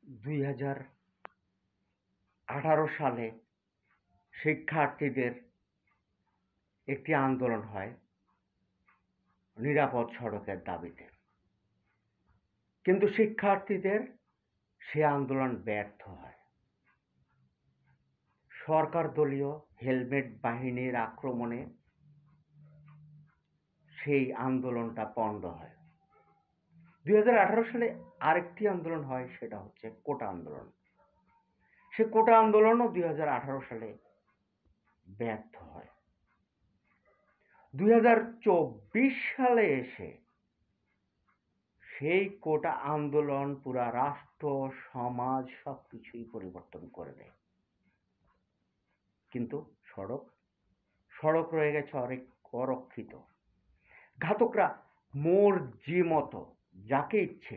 2018 সালে শিক্ষার্থীদের একটি আন্দোলন হয় নিরাপদ সড়কের দাবিতে, কিন্তু শিক্ষার্থীদের সে আন্দোলন ব্যর্থ হয়। সরকার দলীয় হেলমেট বাহিনীর আক্রমণে সেই আন্দোলনটা পণ্ড হয়। 2018 সালে আরেকটি আন্দোলন হয়, সেটা হচ্ছে কোটা আন্দোলন। সে কোটা আন্দোলনও 2018 সালে ব্যর্থ হয়। 2024 সালে এসে সেই কোটা আন্দোলন পুরা রাষ্ট্র, সমাজ সবকিছুই পরিবর্তন করে দেয়, কিন্তু সড়ক রয়ে গেছে অরক্ষিত। ঘাতকরা মর্জি মতো যাকে ইচ্ছে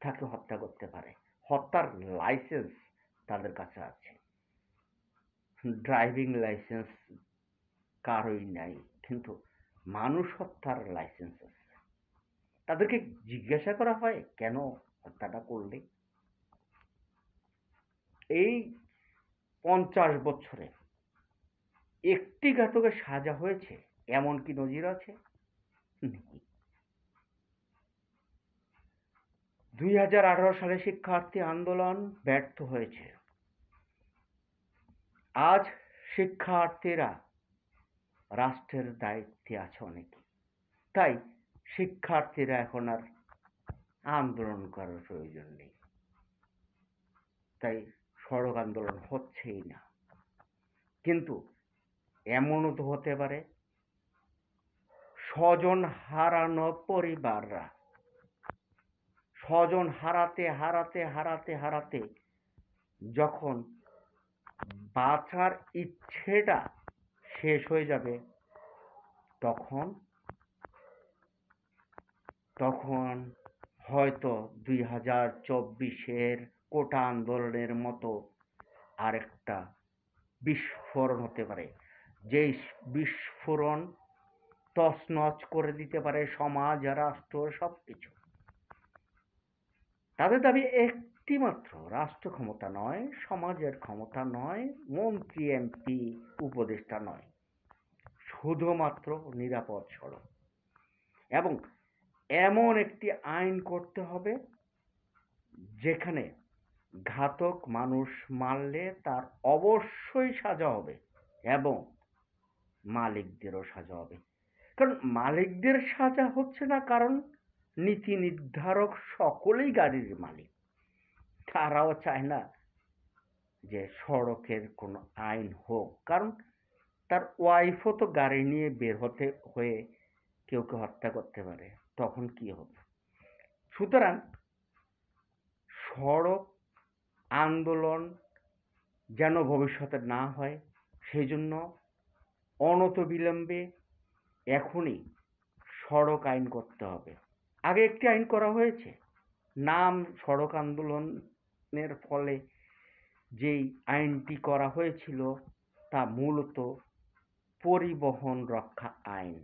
তাকে হত্যা করতে পারে। হত্যার লাইসেন্স তাদের কাছে আছে, ড্রাইভিং লাইসেন্স কারোই নাই, কিন্তু মানুষ হত্যার লাইসেন্স আছে। তাদেরকে জিজ্ঞাসা করা হয়, কেন হত্যাটা করলে? এই 50 বছরে একটি ঘাতকের সাজা হয়েছে এমন কি নজির আছে? 2018 সালে শিক্ষার্থী আন্দোলন ব্যর্থ হয়েছে। আজ শিক্ষার্থীরা রাষ্ট্রের দায়িত্বে আছে অনেকে, তাই শিক্ষার্থীরা এখন আর আন্দোলন করার প্রয়োজন নেই, তাই সড়ক আন্দোলন হচ্ছেই না। কিন্তু এমনও তো হতে পারে স্বজন হারানো পরিবাররা স্বজন হারাতে হারাতে হারাতে হারাতে যখন বাঁচার ইচ্ছেটা শেষ হয়ে যাবে, তখন হয়তো 2024-এর কোটা আন্দোলনের মতো আরেকটা বিস্ফোরণ হতে পারে, যেই বিস্ফোরণ তছনছ করে দিতে পারে সমাজ, রাষ্ট্র, সবকিছু। তাদের দাবি একটি মাত্র, রাষ্ট্র ক্ষমতা নয়, সমাজের ক্ষমতা নয়, মন্ত্রী, এমপি, উপদেষ্টা নয়, শুধুমাত্র নিরাপদ সড়ক। এবং এমন একটি আইন করতে হবে যেখানে ঘাতক মানুষ মারলে তার অবশ্যই সাজা হবে এবং মালিকদেরও সাজা হবে। কারণ মালিকদের সাজা হচ্ছে না, কারণ নীতি নির্ধারক সকলেই গাড়ির মালিক, তারাও চায় না যে সড়কের কোনো আইন হোক, কারণ তার ওয়াইফও তো গাড়ি নিয়ে বের হয়ে কেউ হত্যা করতে পারে, তখন কি হবে? সুতরাং সড়ক আন্দোলন যেন ভবিষ্যতে না হয়, সেই জন্য অনতিবিলম্বে এখনই সড়ক আইন করতে হবে। আগে একটি আইন করা হয়েছে, নাম সড়ক আন্দোলনের ফলে যেই আইনটি করা হয়েছিল তা মূলত পরিবহন রক্ষা আইন।